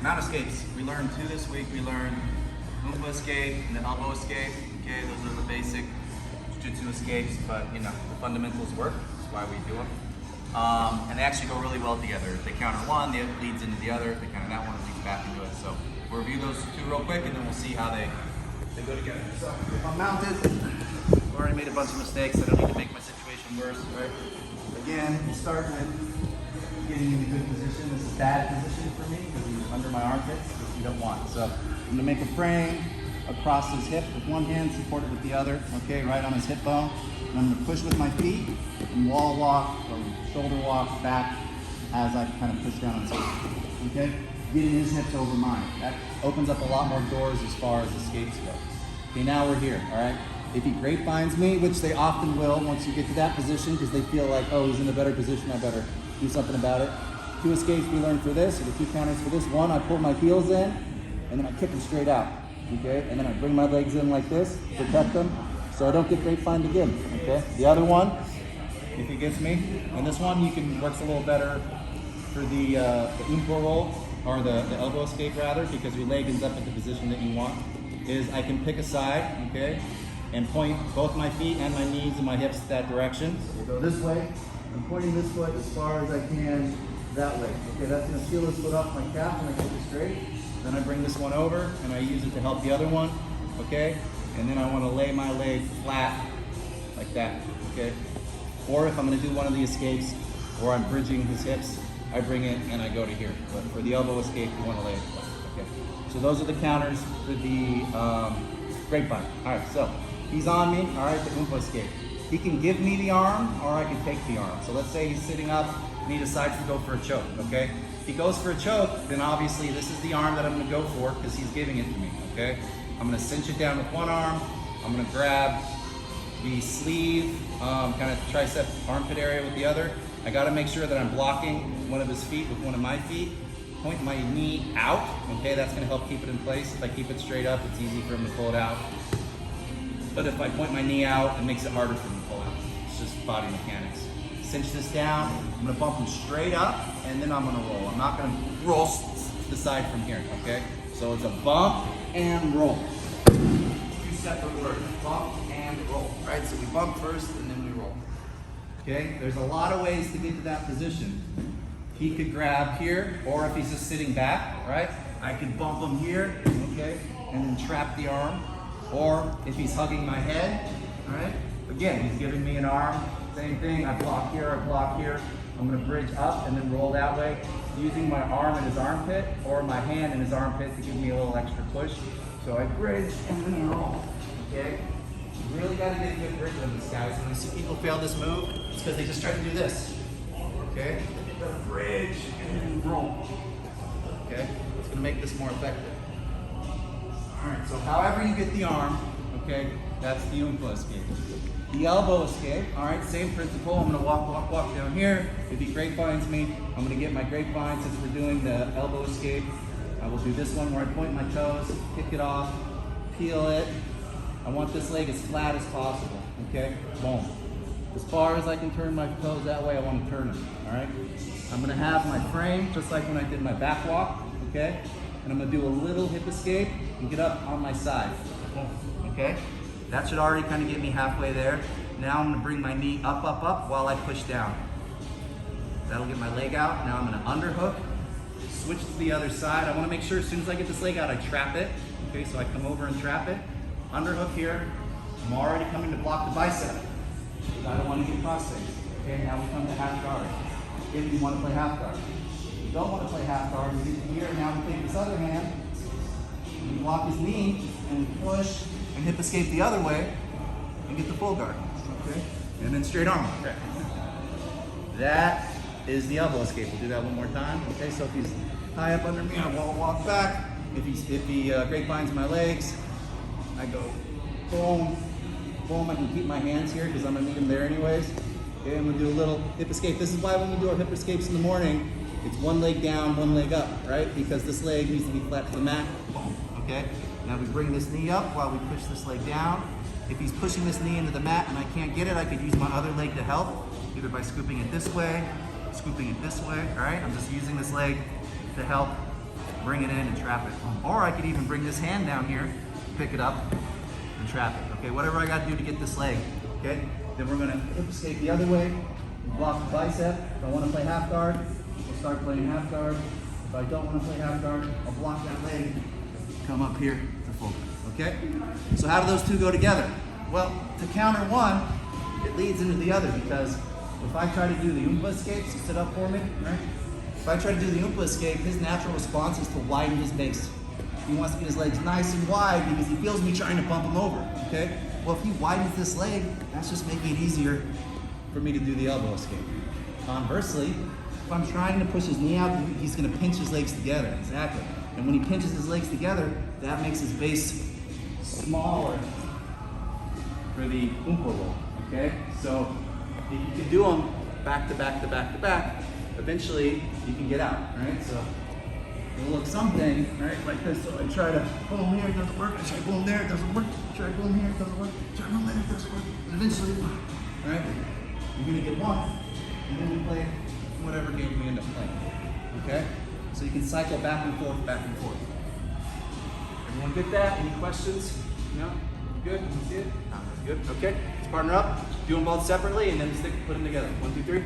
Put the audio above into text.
Mount escapes. We learned two this week. We learned umpa escape and the elbow escape. Okay, those are the basic jiu-jitsu escapes, but you know, the fundamentals work. That's why we do them. And they actually go really well together. If they counter one, the other leads into the other. If they counter that one, it leads back into it. So we'll review those two real quick, and then we'll see how they go together. So if I'm mounted, I've already made a bunch of mistakes. I don't need to make my situation worse, right? Again, you start with getting in a good position. This is a bad position for me because he's under my armpits, which you don't want. So I'm gonna make a frame across his hip with one hand, support it with the other, okay, right on his hip bone. And I'm gonna push with my feet and wall walk or shoulder walk back as I kind of push down on his hip, okay? Getting his hips over mine. That opens up a lot more doors as far as escapes go. Okay, now we're here, all right? If he grapevines me, which they often will once you get to that position because they feel like, oh, he's in a better position, I better do something about it. Two escapes we learned for this, or the two counters for this. One, I pull my heels in, and then I kick them straight out, okay? And then I bring my legs in like this, protect them, so I don't get grapevined again, okay? The other one, if he gets me, and this one works a little better for the umpa roll, or the elbow escape rather, because your leg ends up at the position that you want, is I can pick a side, okay? And point both my feet and my knees and my hips that direction. So we'll go this way. I'm pointing this foot as far as I can that way. Okay, that's gonna seal this foot off my calf and I keep it straight. Then I bring this one over and I use it to help the other one, okay? And then I wanna lay my leg flat like that, okay? Or if I'm gonna do one of the escapes or I'm bridging his hips, I bring it and I go to here. But for the elbow escape, you wanna lay it flat, okay? So those are the counters for the grapevine. All right, so he's on me, all right, the umpa escape. He can give me the arm or I can take the arm. So let's say he's sitting up and he decides to go for a choke, okay? If he goes for a choke, then obviously this is the arm that I'm gonna go for because he's giving it to me, okay? I'm gonna cinch it down with one arm. I'm gonna grab the sleeve, kind of tricep armpit area with the other. I gotta make sure that I'm blocking one of his feet with one of my feet. Point my knee out, okay? That's gonna help keep it in place. If I keep it straight up, it's easy for him to pull it out. But if I point my knee out, it makes it harder for him to pull out. It's just body mechanics. Cinch this down, I'm gonna bump him straight up, and then I'm gonna roll. I'm not gonna roll the side from here, okay? So it's a bump and roll. Two separate words, bump and roll, right? So we bump first, and then we roll. Okay, there's a lot of ways to get to that position. He could grab here, or if he's just sitting back, right? I could bump him here, okay? And then trap the arm. Or if he's hugging my head, all right? Again, he's giving me an arm, same thing. I block here, I block here. I'm gonna bridge up and then roll that way, using my arm in his armpit or my hand in his armpit to give me a little extra push. So I bridge and then roll, okay? You really gotta get a good grip on this, guys. When I see people fail this move, it's because they just try to do this, okay? Bridge and then roll, okay? It's gonna make this more effective. All right, so however you get the arm, okay, that's the umpa escape. The elbow escape, all right, same principle. I'm gonna walk down here. If he grapevines me, I'm gonna get my grapevine. Since we're doing the elbow escape, I will do this one where I point my toes, kick it off, peel it. I want this leg as flat as possible, okay? Boom. As far as I can turn my toes that way, I want to turn them, all right? I'm gonna have my frame, just like when I did my back walk, okay? And I'm gonna do a little hip escape and get up on my side, okay? That should already kind of get me halfway there. Now I'm gonna bring my knee up, up, up while I push down. That'll get my leg out. Now I'm gonna underhook, switch to the other side. I wanna make sure as soon as I get this leg out, I trap it, okay? So I come over and trap it. Underhook here. I'm already coming to block the bicep. I don't want to get cross-faced. Okay, now we come to half guard. If you want to play half guard. If you don't want to play half guard, you get here, now we take this other hand, we block his knee, and we push and hip escape the other way, and get the full guard. Okay? And then straight arm. Okay. That is the elbow escape. We'll do that one more time. Okay, so if he's high up under me, I walk back. If he grapevines my legs, I go boom, boom. I can keep my hands here because I'm gonna need them there anyways. Okay, I'm gonna do a little hip escape. This is why when we do our hip escapes in the morning, it's one leg down, one leg up, right? Because this leg needs to be flat to the mat. Boom. Okay. Now we bring this knee up while we push this leg down. If he's pushing this knee into the mat and I can't get it, I could use my other leg to help, either by scooping it this way, scooping it this way. All right. I'm just using this leg to help bring it in and trap it. Or I could even bring this hand down here, pick it up, and trap it. Okay, whatever I got to do to get this leg. Okay, then we're gonna escape the other way, block the bicep. If I want to play half guard, we'll start playing half guard. If I don't want to play half guard, I'll block that leg, come up here to full guard. Okay, so how do those two go together? Well, to counter one, it leads into the other, because if I try to do the umpa escape, so sit up for me, right? If I try to do the umpa escape, his natural response is to widen his base. He wants to get his legs nice and wide because he feels me trying to bump him over, okay? Well, if he widens this leg, that's just making it easier for me to do the elbow escape. Conversely, if I'm trying to push his knee out, he's gonna pinch his legs together, exactly. And when he pinches his legs together, that makes his base smaller for the umpa roll, okay? So if you can do them back to back to back to back, eventually you can get out, right? So it'll look something, right, like this. So I try to boom here, it doesn't work. I try boom there, it doesn't work. I try boom here, it doesn't work. I try boom there, it doesn't work. And eventually, right, you're gonna get one, and then we play whatever game we end up playing, okay? So you can cycle back and forth, back and forth. Everyone get that? Any questions? No? You good? You see it? No, that's good. Okay, let's partner up. Do them both separately and then stick, put them together. 1, 2, 3.